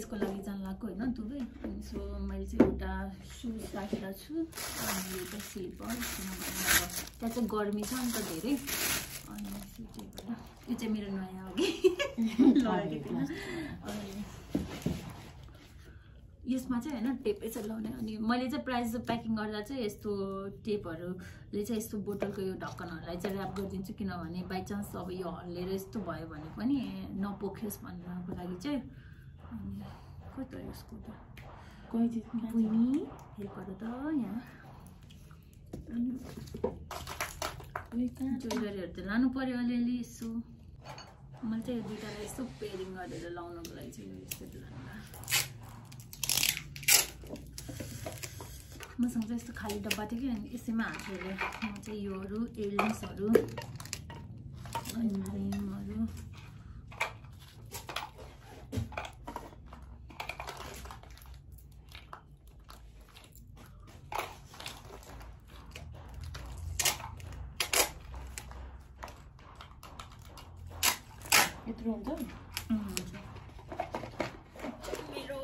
को लागि जान लाग्यो हैन दुबई अनि सो मैले चाहिँ एउटा सुज राखेको छु अनि यो चाहिँ स्लिपर त्यहाँ चाहिँ गर्मी छ नि त धेरै अनि यो चाहिँ मेरो नयाँ हो कि लगेको थिएन अनि यसमा चाहिँ हैन टेपै चाहिँ लाउने अनि मैले चाहिँ प्राइस प्याकिङ गर्दा चाहिँ यस्तो टेपहरुले चाहिँ यस्तो बोतलको यो ढक्कनहरुलाई चाहिँ र्याप गरिदिन्छु किनभने बाइ चान्स अब यो हल्लेर यस्तो भयो भने पनि नपोखियोस् भन्नको लागि चाहिँ अनि कति हो यसको त कोही चाहिँ पुइनी हेल्प गर्दा त यहाँ अनि ज्वेलरीहरु त लानु पर्यो अलिअलि यसो मैले चाहिँ यो दुईटालाई यस्तो पेयरिङ गरेर लाउनको लागि चाहिँ यस्तो लानु मसँग चाहिँ यस्तो खाली डब्बा थियो कि अनि यसैमा हालेर म चाहिँ योहरू इयररिङ्सहरू अनि रिङहरू यत्रो हुन्छ मेरो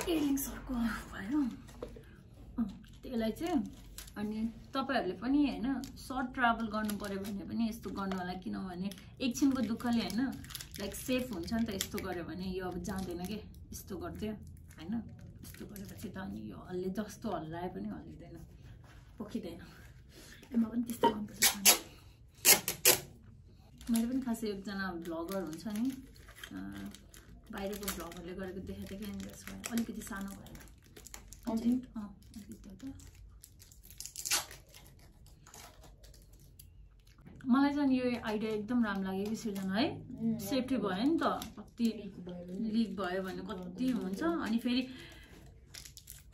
इयररिङ्सहरुको भयो त्यसलाई चाहिँ अनि तपाईहरुले पनि हैन सर्ट ट्राभल गर्नु पर्यो भने पनि यस्तो गर्नु होला किनभने एकछिनको दुःखले हैन लाइक सेफ हुन्छ नि त यस्तो गर्यो भने यो अब जाँदैन के यस्तो गर्दियो हैन यस्तो गरेपछि त अनि यो हल्ले जस्तो हल्लाए पनि हल्लिदैन पोखिदैन एमा पनि त्यस्तो गर्नुपर्छ पनि मैले पनि खासै एकजना भ्लगर हुन्छ नि बाहिरको भ्लगरले गरेको देखेको थिएँ कि त्यसमा अलिकति सानो भएर मलाई चाहिँ यो आइडिया एकदम राम्रो लाग्यो कि सृजना है सेफ्टी भयो नि त कति लिक भयो भने कति हुन्छ अनि फेरि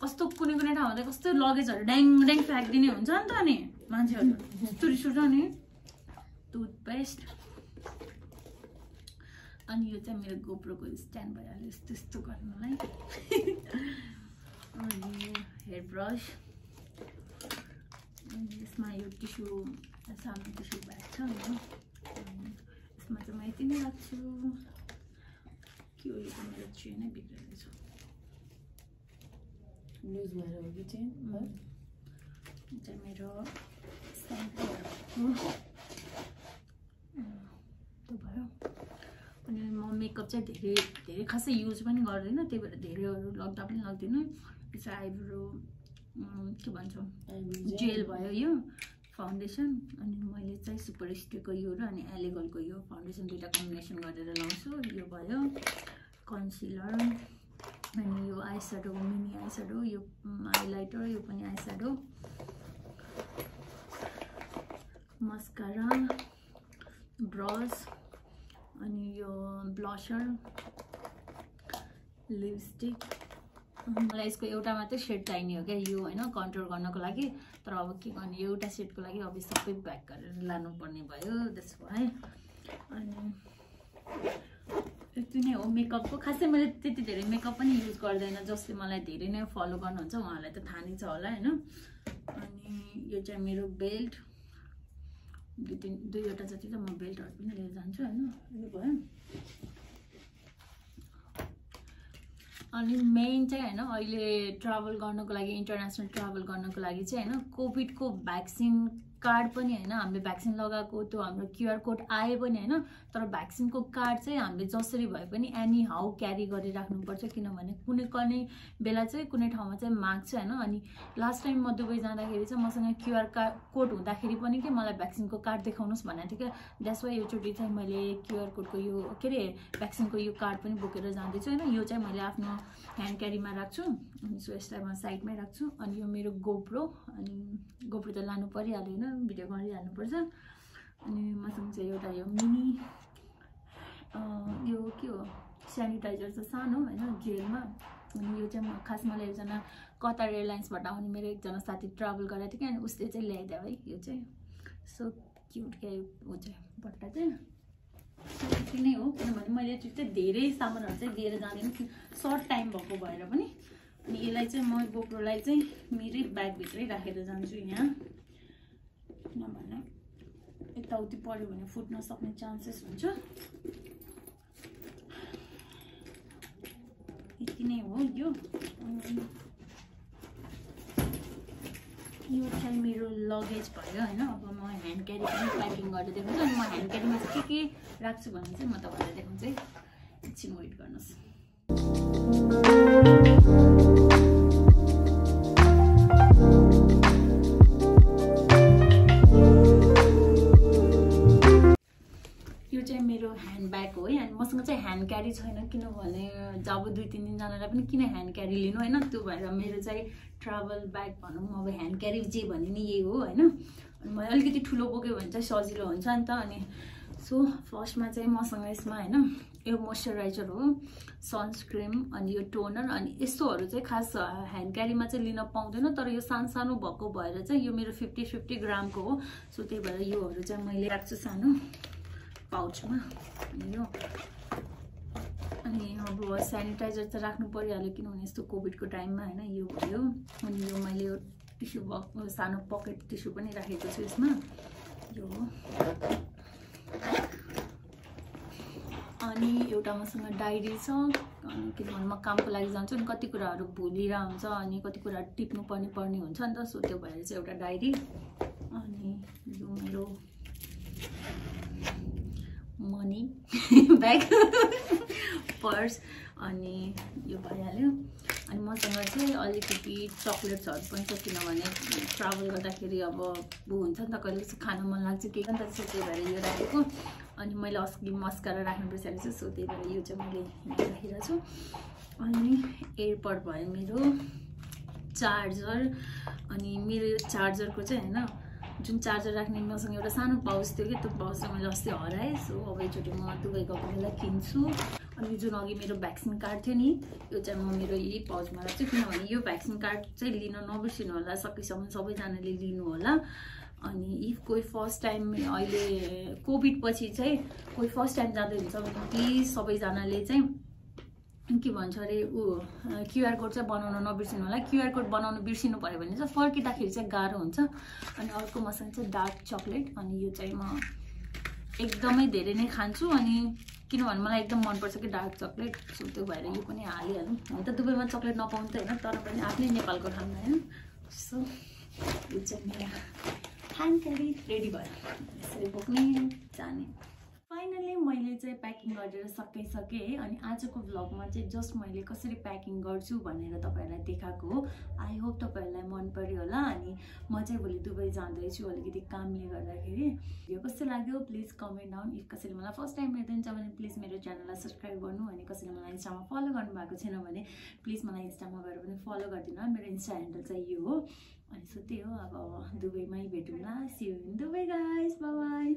कस्तो कुनै कुनै ठाउँमा त कस्तो लगेजहरु ड्याङ ड्याङ फ्याक्दिने हुन्छ नि त अनि मान्छेहरु यस्तो रिस उठ्छ नि टुथपेस्ट अनि यो चाहिँ मेरो गोप्रोको स्ट्यान्ड भइहाल्यो यस्तो यस्तो गर्नलाई अनि हेयर ब्रश अनि यसमा यो टिस्यु सानो टिस्यु ब्याग छ हैन यसमा चाहिँ म यति नै राख्छु के हो यो मेरो चेन नै बिग्रेको छ लुज भएर हो कि चेन चाहिँ मेरो स्याम्पू त्यो भयो अनि म मेकअप चाहिँ धेरै खासै युज पनि गर्दिनँ त्यही भएर धेरैहरू लग्दा पनि लाग्दिनँ यो चाहिँ आइब्रो के भन्छौँ जेल भयो यो फाउन्डेसन अनि मैले चाहिँ सुपर स्टेको यो र अनि एलेगलको यो फाउन्डेसन दुईटा कम्बिनेसन गरेर लाउँछु यो भयो कन्सिलर अनि यो I shadow mini I shadow यो हाइलाइटर यो पनि आई स्याडो मस्कारा ब्रस अनि यो ब्लसर लिपस्टिक मलाई यसको एउटा मात्रै सेट चाहिने हो क्या यो होइन कन्ट्रोल गर्नको लागि तर अब के गर्ने एउटा सेटको लागि अब सबै ब्याक गरेर लानुपर्ने भयो त्यसो भए अनि यति नै हो मेकअपको खासै मैले त्यति धेरै मेकअप पनि युज गर्दैन जसले मलाई धेरै नै फलो गर्नुहुन्छ उहाँहरूलाई त थाहा नै छ होला होइन अनि यो चाहिँ मेरो बेल्ट दुईवटा जति त म बेल्टहरू पनि लिएर जान्छु होइन यो भयो अनि मेन चाहिँ होइन अहिले ट्राभल गर्नको लागि इन्टरनेसनल ट्राभल गर्नको लागि चाहिँ होइन कोभिडको भ्याक्सिन कार्ड पनि होइन हामीले भ्याक्सिन लगाएको त्यो हाम्रो क्युआर कोड आए पनि होइन तर भ्याक्सिनको कार्ड चाहिँ हामीले जसरी भए पनि एनी हाउ क्यारी गरिराख्नुपर्छ किनभने कुनै कुनै बेला चाहिँ कुनै ठाउँमा चाहिँ माग्छ होइन अनि लास्ट टाइम म दुबई जाँदाखेरि चाहिँ मसँग क्युआर कोड हुँदाखेरि पनि के मलाई भ्याक्सिनको कार्ड देखाउनुहोस् भनेको थियो क्या द्याट्स वाइ योचोटि चाहिँ मैले क्युआर कोडको यो के अरे भ्याक्सिनको यो कार्ड पनि बोकेर जाँदैछु होइन यो चाहिँ मैले आफ्नो ह्यान्ड क्यारीमा राख्छु अनि सो यसलाई म साइडमै राख्छु अनि यो मेरो गोप्रो अनि गोप्रो त लानु परिहाल्यो होइन भिडियो गरिहाल्नुपर्छ अनि मसँग चाहिँ एउटा यो मिनी यो के हो सेनिटाइजर छ सानो होइन जेलमा अनि यो चाहिँ म खास मलाई एकजना कतार एयरलाइन्सबाट आउने मेरो एकजना साथी ट्राभल गरेको थियो कि अनि उसले चाहिँ ल्याइदियो है यो चाहिँ सो क्युट क्या यो चाहिँ बट्टा चाहिँ यति नै हो किनभने मैले चाहिँ धेरै सामानहरू चाहिँ लिएर जाँदैन कि सर्ट टाइम भएको भएर पनि अनि यसलाई चाहिँ म गोप्रोलाई चाहिँ मेरै ब्यागभित्रै राखेर जान्छु यहाँ किनभने यताउति पऱ्यो भने फुट्न सक्ने चान्सेस हुन्छ यति नै हो यो चाहिँ मेरो लगेज भयो होइन अब म ह्यान्ड क्यारी पनि प्याकिङ गरेर देखाउँछु अनि म ह्यान्ड क्यारीमा चाहिँ के राख्छु भने चाहिँ म तपाईँलाई देखाउँछु है एकछिन वेट गर्नुहोस् यो चाहिँ मेरो ह्यान्ड ब्याग हो है अनि मसँग चाहिँ ह्यान्ड क्यारी छैन किनभने जब 2-3 दिनजनालाई पनि किन ह्यान्ड क्यारी लिनु होइन त्यो भएर मेरो चाहिँ ट्राभल ब्याग भनौँ अब ह्यान्ड क्यारी जे भने नि यही हो होइन अनि मैले अलिकति ठुलो बोक्यो भने चाहिँ सजिलो हुन्छ नि त अनि सो फर्स्टमा चाहिँ मसँग यसमा होइन यो मोइस्चराइजर हो सनस्क्रिम अनि यो टोनर अनि यस्तोहरू चाहिँ खास ह्यान्ड क्यारीमा चाहिँ लिन पाउँदैन तर यो सानो सानो भएको भएर चाहिँ यो मेरो 50 ग्रामको हो सो त्यही भएर योहरू चाहिँ मैले राख्छु सानो पाउचमा यो अनि अब सेनिटाइजर त राख्नु परिहाल्यो किनभने यस्तो कोभिडको टाइममा होइन यो भयो अनि यो मैले यो टिस्यु बक्स सानो पकेट टिस्यु पनि राखेको छु यसमा यो अनि एउटा मसँग डायरी छ अनि किनभने म कामको लागि जान्छु अनि कति कुराहरू भुलिरहेको हुन्छ अनि कति कुरा टिप्नु पर्ने हुन्छ नि त सो त्यो भएर चाहिँ एउटा डायरी अनि यो मेरो मनी ब्याग पर्स अनि यो भइहाल्यो अनि मसँग चाहिँ अलिकति चक्लेट्सहरू पनि छ किनभने ट्राभल गर्दाखेरि अब हुन्छ नि त कहिले खान मन लाग्छ केही नि त त्यही भएर यो राखेको अनि मैले अस्ति मस्कारा राख्नु बिर्सेको छु सो त्यही भएर यो चाहिँ मैले राखिरहेको छु अनि एयरपड भयो मेरो चार्जर अनि मेरो चार्जरको चाहिँ होइन जुन चार्जर राख्ने मसँग एउटा सानो पाउच थियो कि त्यो पाउच चाहिँ मैले अस्ति हराएँ सो अब एकचोटि म दुबई गएको बेला किन्छु अनि जुन अघि मेरो भ्याक्सिन कार्ड थियो नि यो चाहिँ म मेरो यही पाउचमा राख्छु किनभने यो भ्याक्सिन कार्ड चाहिँ लिन नबिर्सिनु होला सकेसम्म सबैजनाले लिनु होला अनि इफ कोही फर्स्ट टाइम अहिले कोभिड पछि चाहिँ कोही फर्स्ट टाइम जाँदै हुन्छ भने प्लिज सबैजनाले चाहिँ के भन्छ अरे क्युआर कोड चाहिँ बनाउन नबिर्सिनु होला क्युआर कोड बनाउनु बिर्सिनु पऱ्यो भने चाहिँ फर्किँदाखेरि चाहिँ गाह्रो हुन्छ अनि अर्को मसँग चाहिँ डार्क चक्लेट अनि यो चाहिँ म एकदमै धेरै नै खान्छु अनि किनभने मलाई एकदम मनपर्छ कि डार्क चक्लेट सो त्यो भएर यो पनि हालिहालौँ हुन त दुबईमा चक्लेट नपाउनु त होइन तर पनि आफ्नै नेपालको ठाउँमा होइन सो यो चाहिँ मेरो ह्यान्ड क्यारी रेडी भयो यसरी बोक्ने जाने फाइनली मैले चाहिँ प्याकिङ गरेर सकिसकेँ है अनि आजको भ्लगमा चाहिँ जस्ट मैले कसरी प्याकिङ गर्छु भनेर तपाईँहरूलाई देखाएको हो आई होप तपाईँहरूलाई मन पर्यो होला अनि म चाहिँ भोलि दुबई जाँदैछु अलिकति कामले गर्दाखेरि यो कस्तो लाग्यो प्लिज कमेन्ट डाउन इफ कसैले मलाई फर्स्ट टाइम हेर्नुहुन्छ भने प्लिज मेरो च्यानललाई सब्सक्राइब गर्नु अनि कसैले मलाई इन्स्टामा फलो गर्नुभएको छैन भने प्लिज मलाई इन्स्टामा गएर पनि फलो गरिदिनु मेरो इन्स्टा ह्यान्डल चाहिँ यो हो अनि सो त्यही हो अब दुबईमै भेटौँला see you in Dubai guys bye by